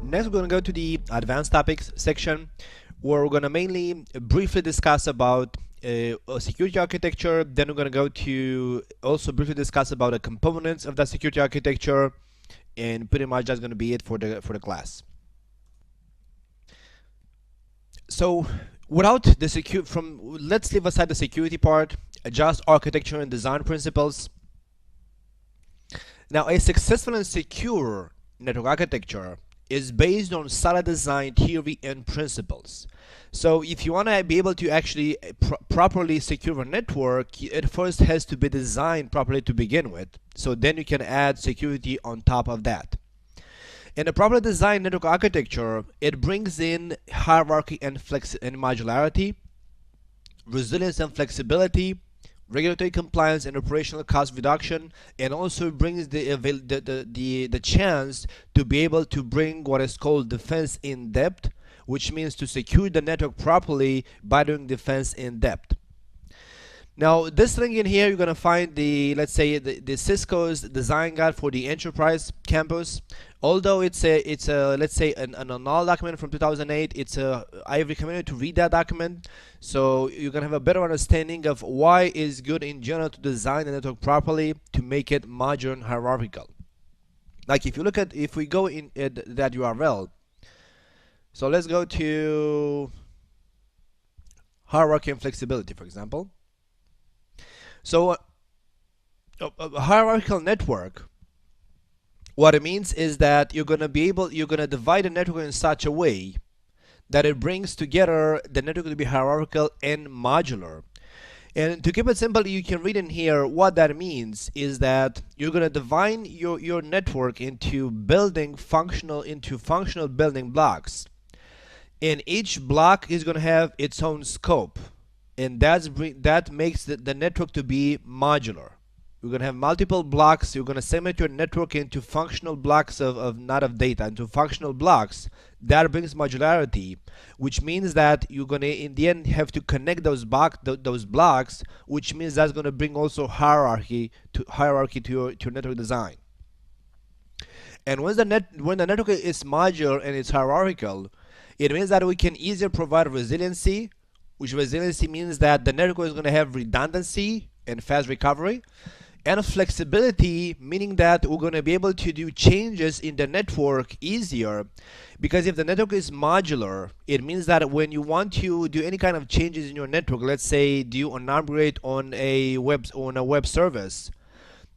Next, we're going to go to the advanced topics section, where we're going to mainly briefly discuss about a security architecture. Then we're going to go to also briefly discuss about the components of that security architecture, and pretty much that's going to be it for the class. So without the let's leave aside the security part, just architecture and design principles. Now, a successful and secure network architecture is based on solid design theory and principles. So if you want to be able to actually properly secure a network, it first has to be designed properly to begin with. So then you can add security on top of that. In a properly designed network architecture, it brings in hierarchy and modularity, resilience and flexibility, regulatory compliance and operational cost reduction, and also brings the chance to be able to bring what is called defense in depth, which means to secure the network properly by doing defense in depth. Now, this thing in here, you're going to find let's say the Cisco's design guide for the enterprise campus. Although it's a let's say an annul document from 2008, I recommend you to read that document, so you're gonna have a better understanding of why it's good in general to design the network properly to make it modular and hierarchical. Like if we go in that URL, so let's go to hierarchy and flexibility, for example. So a hierarchical network, what it means is that you're gonna divide the network in such a way that it brings together the network to be hierarchical and modular. And to keep it simple, you can read in here what that means is that you're gonna divide your network into functional building blocks, and each block is gonna have its own scope, and that makes the network to be modular. You're going to have multiple blocks. You're going to segment your network into functional blocks not of data, into functional blocks. That brings modularity, which means that you're going to in the end have to connect those blocks, which means that's going to bring also hierarchy to your network design. And when the network is modular and it's hierarchical, it means that we can easier provide resiliency, which resiliency means that the network is going to have redundancy and fast recovery, and flexibility, meaning that we're going to be able to do changes in the network easier, because if the network is modular, it means that when you want to do any kind of changes in your network, let's say do an upgrade on a web service,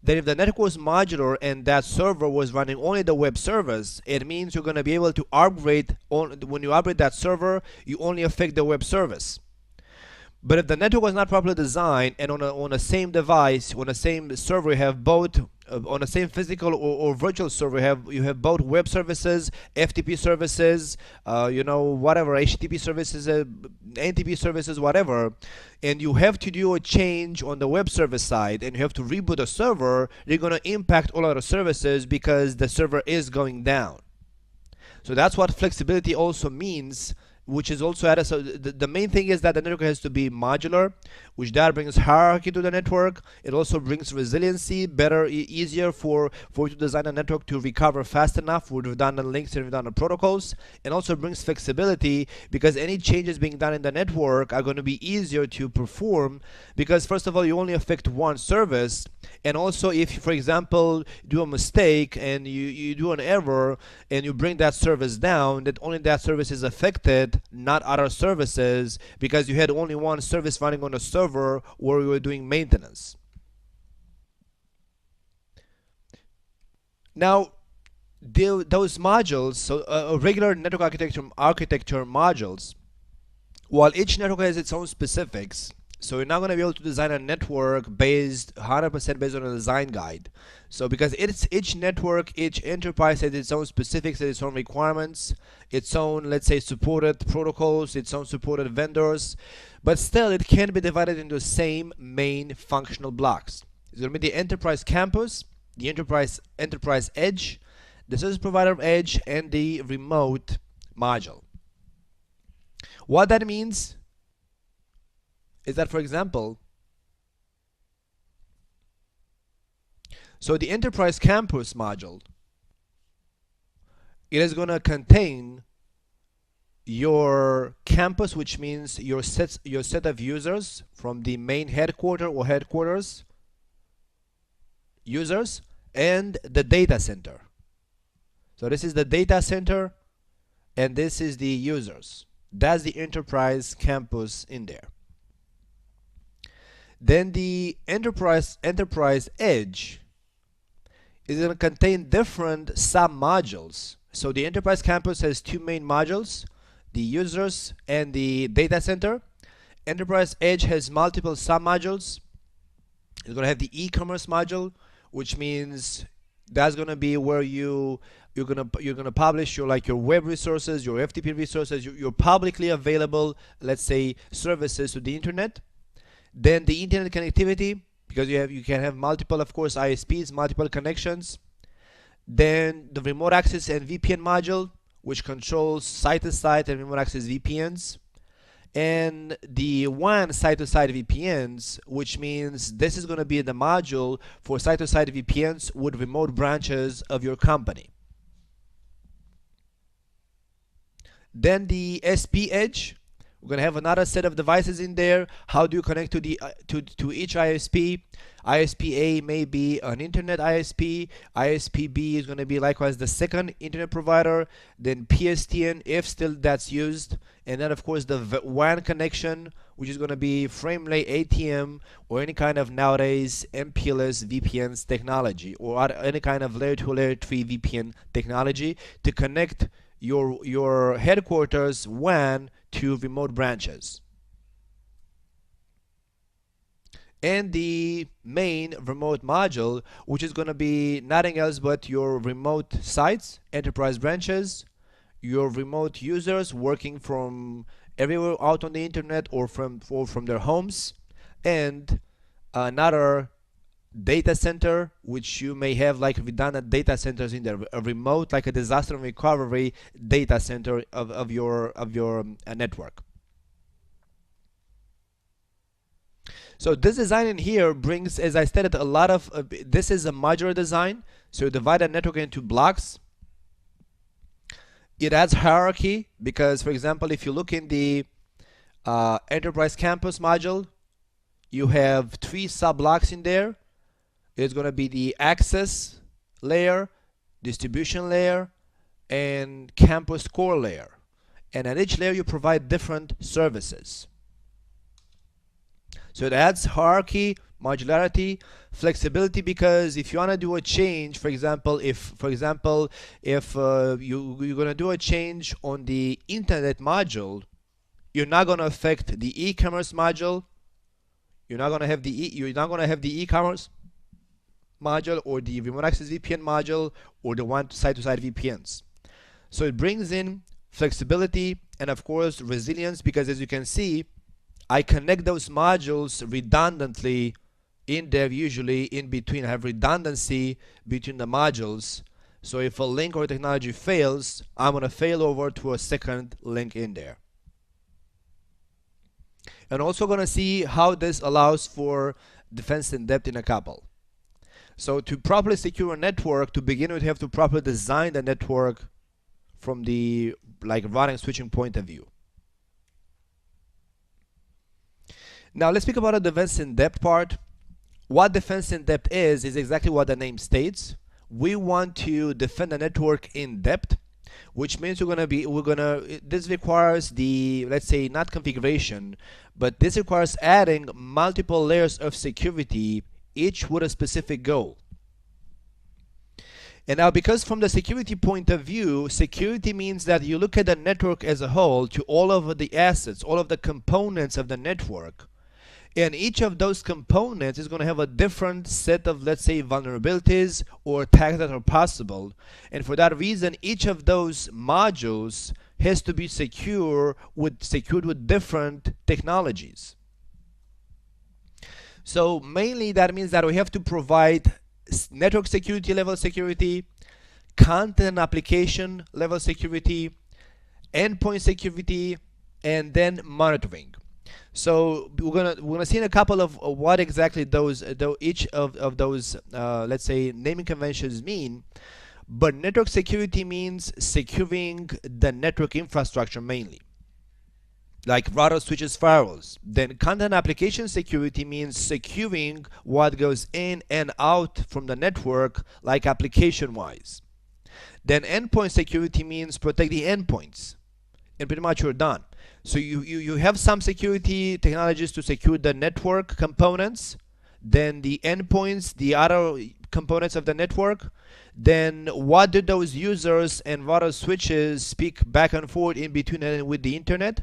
then if the network was modular and that server was running only the web service, it means you're going to be able to upgrade when you upgrade that server, you only affect the web service. But if the network was not properly designed, and on a same device, on the same server, you have both, on the same physical or virtual server, you have both web services, FTP services, whatever, HTTP services, NTP services, whatever, and you have to do a change on the web service side, and you have to reboot the server, they're going to impact all other services because the server is going down. So that's what flexibility also means, which is also added. So the main thing is that the network has to be modular, which that brings hierarchy to the network. It also brings resiliency, easier for you to design a network to recover fast enough with redundant links and redundant protocols, and also brings flexibility because any changes being done in the network are going to be easier to perform, because first of all, you only affect one service, and also if you, for example, do a mistake and you do an error and you bring that service down, that only that service is affected, not other services, because you had only one service running on a server where you were doing maintenance. Now, those modules, so regular network architecture modules, while each network has its own specifics, so you're not going to be able to design a network 100% based on a design guide. So because each network, each enterprise has its own specifics, its own requirements, its own, let's say, supported protocols, its own supported vendors, but still it can be divided into the same main functional blocks. It's going to be the enterprise campus, the enterprise edge, the service provider edge, and the remote module. What that means is that, for example, So the enterprise campus module, it is going to contain your campus, which means your set of users from the main headquarters users, and the data center. So this is the data center and this is the users. That's the enterprise campus in there. Then the enterprise edge is going to contain different sub-modules. So the enterprise campus has two main modules, the users and the data center. Enterprise edge has multiple sub-modules. It's going to have the e-commerce module, which means that's going to be where you're gonna publish your web resources, your FTP resources, your publicly available, let's say, services to the internet. Then the internet connectivity, because you can have multiple, of course, ISPs, multiple connections. Then the remote access and VPN module, which controls site-to-site and remote access VPNs. And the WAN site-to-site VPNs, which means this is going to be the module for site-to-site VPNs with remote branches of your company. Then the SP edge, we're going to have another set of devices in there. How do you connect to the to each ISP? ISP A may be an internet ISP. ISP B is going to be likewise the second internet provider. Then PSTN, if still that's used. And then of course the WAN connection, which is going to be frame rate ATM or any kind of nowadays MPLS VPNs technology or any kind of layer 2 layer 3 VPN technology to connect your headquarters WAN to remote branches. And the main remote module, which is going to be nothing else but your remote sites, enterprise branches, your remote users working from everywhere out on the internet or from their homes, and another data center, which you may have like redundant data centers in there, a remote, like a disaster recovery data center of your network. So this design in here brings, as I stated, a lot of this is a modular design. So you divide a network into blocks. It adds hierarchy because, for example, if you look in the enterprise campus module, you have 3 sub blocks in there. It's going to be the access layer, distribution layer, and campus core layer. And at each layer you provide different services. So it adds hierarchy, modularity, flexibility, because if you want to do a change, for example, if you're going to do a change on the internet module, you're not going to affect the e-commerce module. You're not going to have the e-commerce module or the remote access VPN module or the one site-to-site VPNs. So it brings in flexibility and of course resilience, because as you can see, I connect those modules redundantly in there, usually in between. I have redundancy between the modules. So if a link or technology fails, I'm going to fail over to a second link in there. And also going to see how this allows for defense in depth in a couple. So to properly secure a network, to begin with, you have to properly design the network from the routing switching point of view. Now let's speak about the defense in depth part. What defense in depth is exactly what the name states. We want to defend the network in depth, which means this requires the, let's say, not configuration, but this requires adding multiple layers of security, each with a specific goal. And now, because from the security point of view, security means that you look at the network as a whole, to all of the assets, all of the components of the network. And each of those components is going to have a different set of, let's say, vulnerabilities or attacks that are possible. And for that reason, each of those modules has to be secured with different technologies. So mainly that means that we have to provide network security level security, content application level security, endpoint security, and then monitoring. So we're gonna see in a couple of what exactly each of those let's say naming conventions mean. But network security means securing the network infrastructure mainly, like router switches, firewalls. Then content application security means securing what goes in and out from the network, like application wise. Then endpoint security means protect the endpoints, and pretty much you're done. So you have some security technologies to secure the network components, then the endpoints, the other components of the network. Then what do those users and router switches speak back and forth in between and with the internet,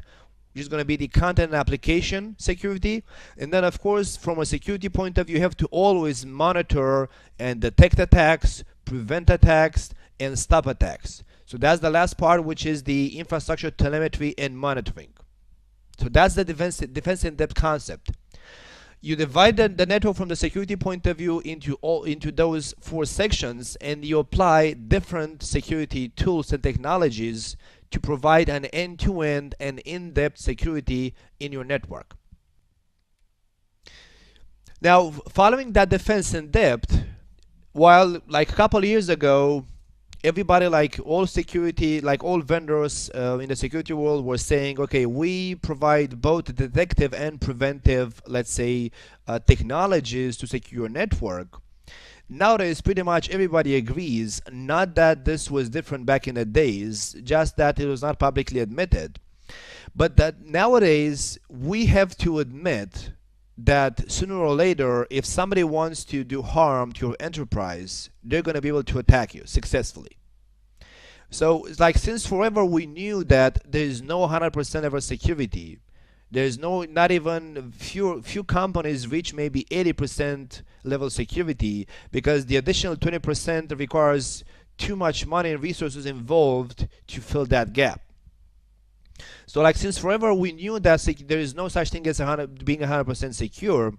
which is going to be the content and application security. And then of course from a security point of view, you have to always monitor and detect attacks, prevent attacks, and stop attacks. So that's the last part, which is the infrastructure telemetry and monitoring. So that's the defense in depth concept. You divide the network from the security point of view into those four sections, and you apply different security tools and technologies to provide an end-to-end and in-depth security in your network. Now, following that defense in depth, while like a couple of years ago, everybody, like all security, like all vendors in the security world, were saying, okay, we provide both detective and preventive, let's say, technologies to secure your network. Nowadays, pretty much everybody agrees, not that this was different back in the days, just that it was not publicly admitted, but that nowadays we have to admit that sooner or later, if somebody wants to do harm to your enterprise, they're going to be able to attack you successfully. So it's like, since forever we knew that there is no 100% ever security, there's not even few companies reach maybe 80% level security, because the additional 20% requires too much money and resources involved to fill that gap. So like, since forever we knew that there is no such thing as being 100% secure,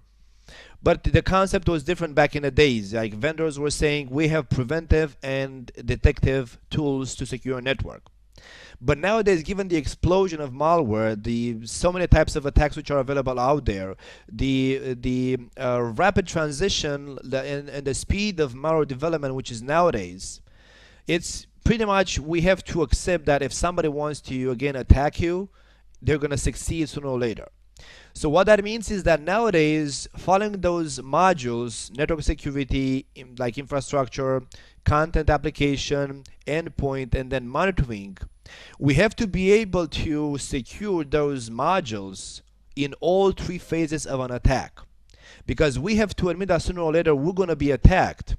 but the concept was different back in the days. Like, vendors were saying we have preventive and detective tools to secure a network. But nowadays, given the explosion of malware, the so many types of attacks which are available out there, the rapid transition and the speed of malware development, which is nowadays, it's pretty much we have to accept that if somebody wants to again attack you, they're going to succeed sooner or later. So what that means is that nowadays, following those modules, network security, like infrastructure, content application, endpoint, and then monitoring, we have to be able to secure those modules in all three phases of an attack. Because we have to admit that sooner or later we're going to be attacked.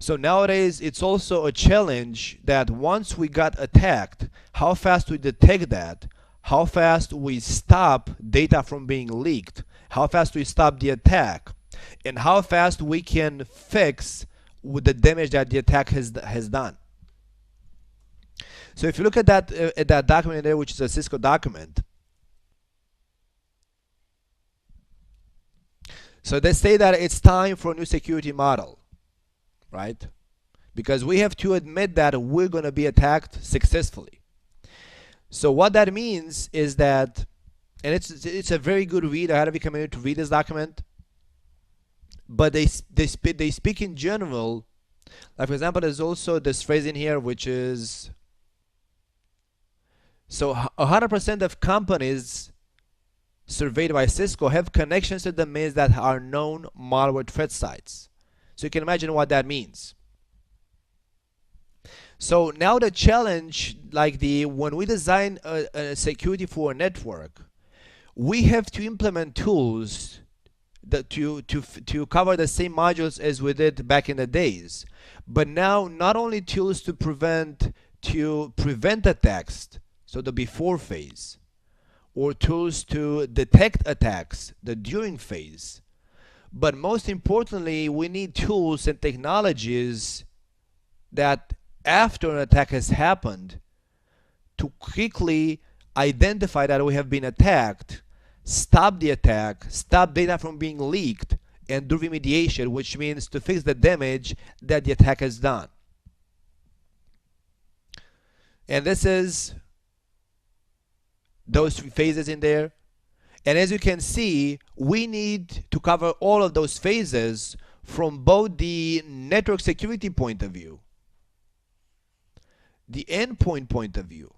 So nowadays it's also a challenge that once we got attacked, how fast we detect that, how fast we stop data from being leaked, how fast we stop the attack, and how fast we can fix with the damage that the attack has done. So if you look at that document there, which is a Cisco document, so they say that it's time for a new security model, right? Because we have to admit that we're going to be attacked successfully. So what that means is that, and it's a very good read. I highly recommend you to read this document. But they speak in general. Like, for example, there's also this phrase in here which is, so 100% of companies surveyed by Cisco have connections to domains that are known malware threat sites. So you can imagine what that means. So now the challenge, like when we design a security for a network, we have to implement tools that to cover the same modules as we did back in the days. But now not only tools to prevent attacks, so the before phase, or tools to detect attacks, the during phase, but most importantly, we need tools and technologies that after an attack has happened, to quickly identify that we have been attacked, stop the attack, stop data from being leaked, and do remediation, which means to fix the damage that the attack has done. And this is those three phases in there. And as you can see, we need to cover all of those phases from both the network security point of view, the endpoint point of view,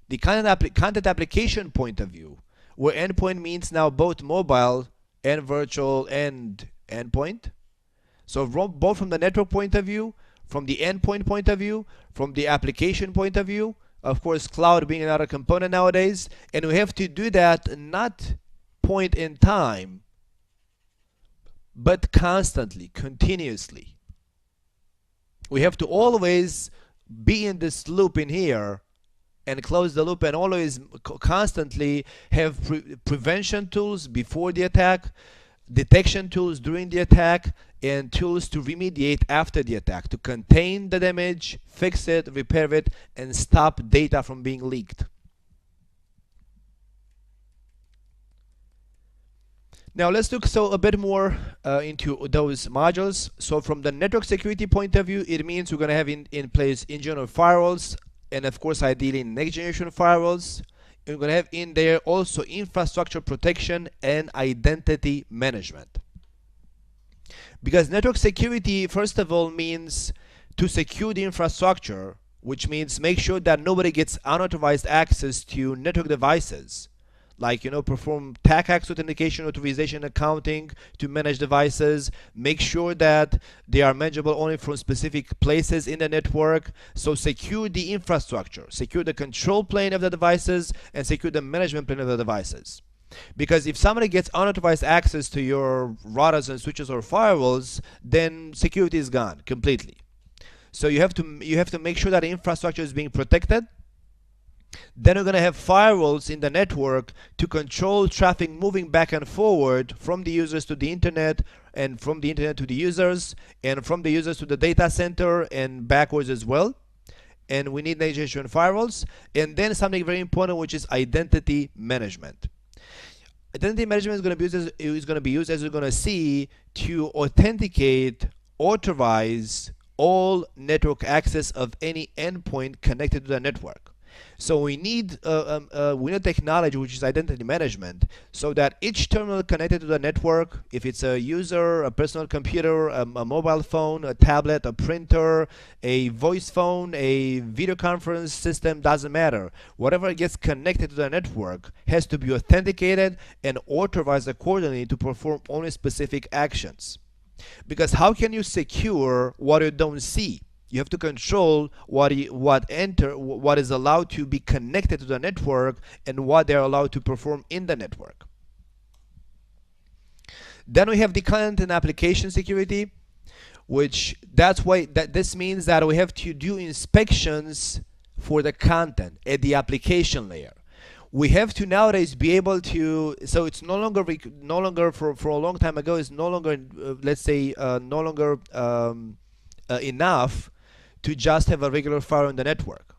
the content application point of view, where endpoint means now both mobile and virtual and endpoint. So both from the network point of view, from the endpoint point of view, from the application point of view, of course cloud being another component nowadays, and we have to do that not point in time, but constantly, continuously. We have to always be in this loop in here and close the loop, and always constantly have prevention tools before the attack, detection tools during the attack, and tools to remediate after the attack, to contain the damage, fix it, repair it, and stop data from being leaked. Now let's look a bit more into those modules. So from the network security point of view, it means we're going to have in place in general firewalls, and of course ideally next generation firewalls. And we're going to have in there also infrastructure protection and identity management. Because network security, first of all, means to secure the infrastructure, which means make sure that nobody gets unauthorized access to network devices. Like, perform TACACS authentication, authorization, accounting to manage devices. Make sure that they are manageable only from specific places in the network. So secure the infrastructure, secure the control plane of the devices, and secure the management plane of the devices. Because if somebody gets unauthorized access to your routers and switches or firewalls, then security is gone completely. So you have to make sure that the infrastructure is being protected. Then we're going to have firewalls in the network to control traffic moving back and forward from the users to the internet, and from the internet to the users, and from the users to the data center, and backwards as well. And we need next generation firewalls. And then something very important, which is identity management. Identity management is going to be used, as we're going to see, to authenticate, authorize all network access of any endpoint connected to the network. So we need technology which is identity management, so that each terminal connected to the network, if it's a user, a personal computer, a mobile phone, a tablet, a printer, a voice phone, a video conference system, doesn't matter. Whatever gets connected to the network has to be authenticated and authorized accordingly to perform only specific actions. Because how can you secure what you don't see? You have to control what is allowed to be connected to the network and what they're allowed to perform in the network. Then we have the content and application security, which this means that we have to do inspections for the content at the application layer. We have to nowadays be able to, so it's no longer for a long time ago, it's no longer enough to just have a regular firewall in the network.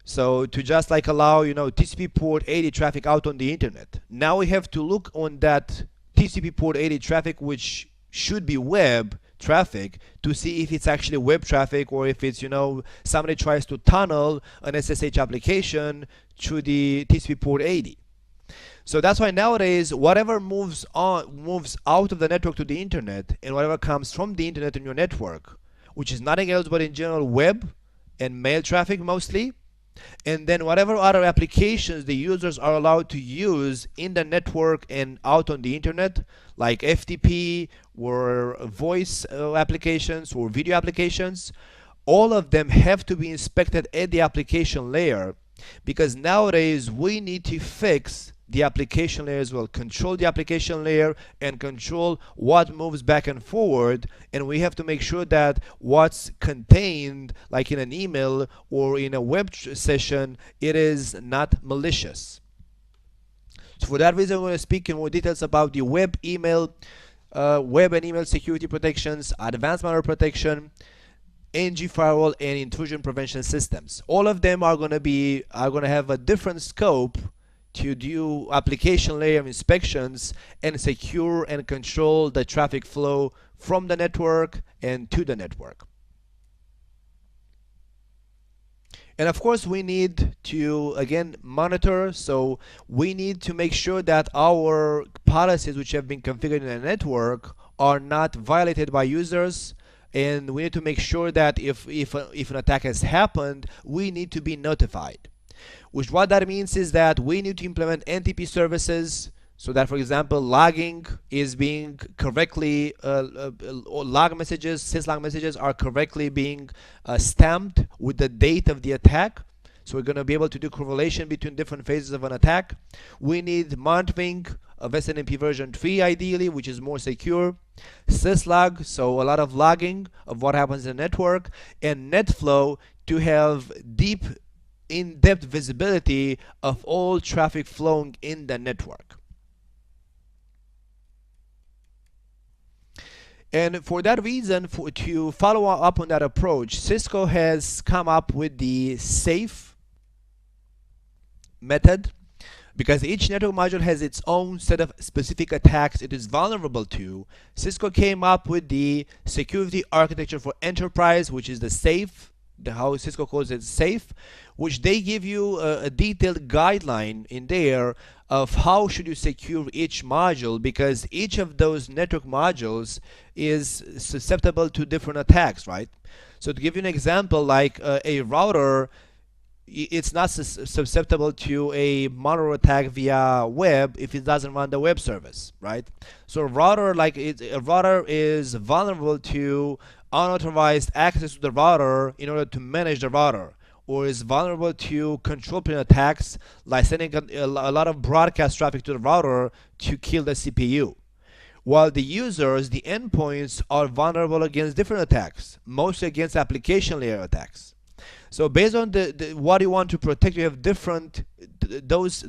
So to just allow TCP port 80 traffic out on the internet. Now we have to look on that TCP port 80 traffic, which should be web traffic, to see if it's actually web traffic, or if it's somebody tries to tunnel an SSH application through the TCP port 80. So that's why nowadays whatever moves out of the network to the internet, and whatever comes from the internet in your network, which is nothing else but in general web and mail traffic mostly, and then whatever other applications the users are allowed to use in the network and out on the internet, like FTP or voice applications or video applications, all of them have to be inspected at the application layer, because nowadays we need to fix the application layer as well, control the application layer and control what moves back and forward. And we have to make sure that what's contained, like in an email or in a web session, it is not malicious. So for that reason, we're going to speak in more details about the web and email security protections, advanced malware protection, NG firewall, and intrusion prevention systems. All of them are going to have a different scope to do application layer inspections and secure and control the traffic flow from the network and to the network. And of course, we need to again monitor. So we need to make sure that our policies which have been configured in a network are not violated by users. And we need to make sure that if an attack has happened, we need to be notified. Which what that means is that we need to implement NTP services so that, for example, logging is being correctly, log messages, syslog messages are correctly being stamped with the date of the attack. So we're going to be able to do correlation between different phases of an attack. We need monitoring of SNMP version 3 ideally, which is more secure. Syslog, so a lot of logging of what happens in the network. And NetFlow to have deep, in-depth visibility of all traffic flowing in the network. And for that reason, to follow up on that approach, Cisco has come up with the SAFE method, because each network module has its own set of specific attacks it is vulnerable to. Cisco came up with the security architecture for enterprise, which is the SAFE, how Cisco calls it SAFE, which they give you a detailed guideline in there of how should you secure each module, because each of those network modules is susceptible to different attacks, right? So to give you an example, like a router, it's not susceptible to a malware attack via web if it doesn't run the web service, right? So a router is vulnerable to unauthorized access to the router in order to manage the router, or is vulnerable to control plane attacks like sending a lot of broadcast traffic to the router to kill the CPU. While the users, the endpoints, are vulnerable against different attacks, mostly against application layer attacks. So based on what you want to protect, you have different let's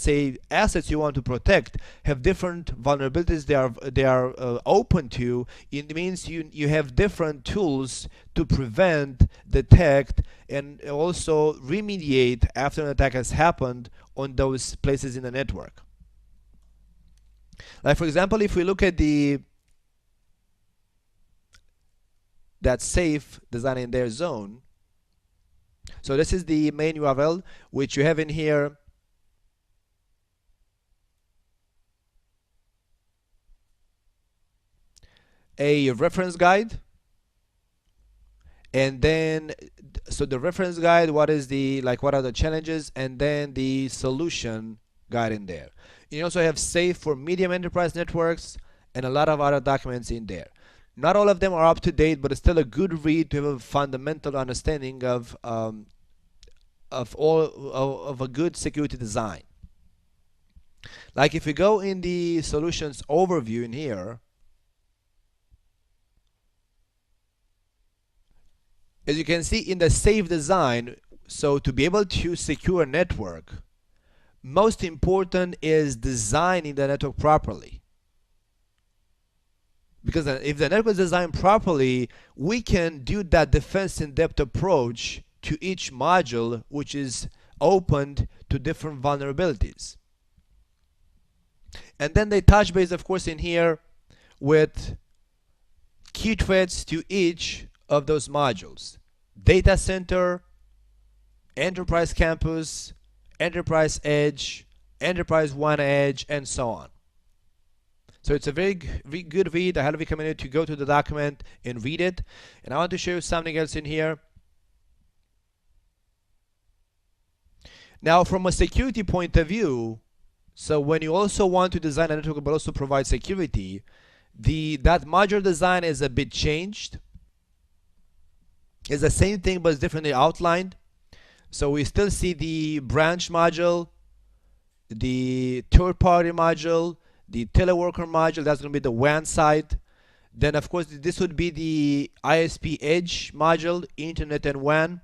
say assets you want to protect have different vulnerabilities they are open to. It means you have different tools to prevent, detect, and also remediate after an attack has happened on those places in the network. Like for example, if we look at that SAFE design in their zone. So this is the main URL, which you have in here a reference guide, and then so the reference guide, what are the challenges, and then the solution guide in there. You also have SAFE for medium enterprise networks and a lot of other documents in there. Not all of them are up to date, but it's still a good read to have a fundamental understanding of a good security design. Like if we go in the solutions overview in here, as you can see in the SAFE design, so to be able to secure a network, most important is designing the network properly. Because if the network is designed properly, we can do that defense in depth approach to each module, which is opened to different vulnerabilities. And then they touch base, of course, in here with key threats to each of those modules: data center, enterprise campus, enterprise edge, enterprise WAN edge, and so on. So it's a very good read. I highly recommend you to go to the document and read it. And I want to show you something else in here. Now, from a security point of view, so when you also want to design a network but also provide security, that module design is a bit changed. It's the same thing but it's differently outlined. So we still see the branch module, the third-party module, the teleworker module. That's going to be the WAN side. Then of course this would be the ISP edge module, internet and WAN.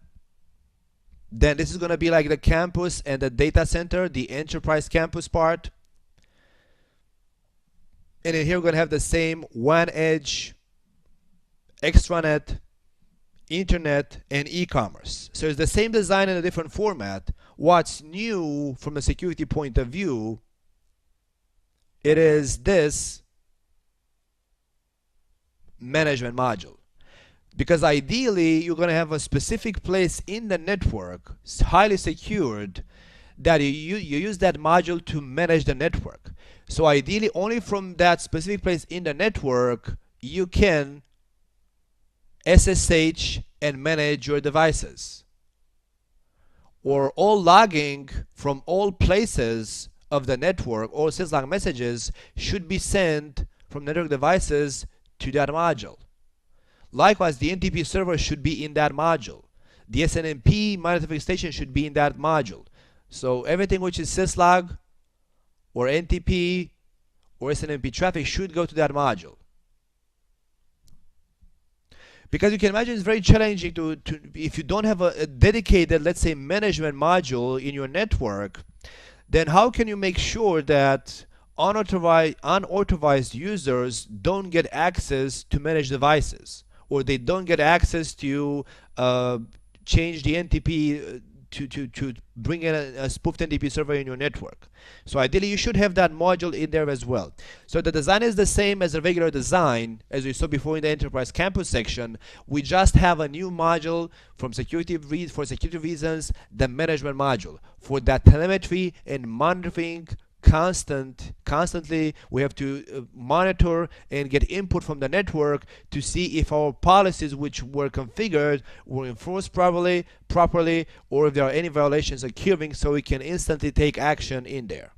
Then this is going to be like the campus and the data center, the enterprise campus part. And in here we're going to have the same WAN edge, extranet, internet, and e-commerce. So it's the same design in a different format. What's new from a security point of view, it is this management module. Because ideally you're going to have a specific place in the network, highly secured, that you use that module to manage the network. So ideally only from that specific place in the network you can SSH and manage your devices. Or all logging from all places of the network, all syslog messages should be sent from network devices to that module. Likewise, the NTP server should be in that module. The SNMP monitoring station should be in that module. So everything which is syslog or NTP or SNMP traffic should go to that module. Because you can imagine it's very challenging to if you don't have a dedicated, let's say, management module in your network, then how can you make sure that unauthorized users don't get access to manage devices, or they don't get access to change the NTP to bring in a spoofed NTP server in your network? So ideally you should have that module in there as well. So the design is the same as a regular design as we saw before in the enterprise campus section. We just have a new module for security reasons, the management module for that telemetry and monitoring. Constantly we have to monitor and get input from the network to see if our policies which were configured were enforced properly, or if there are any violations occurring, so we can instantly take action in there.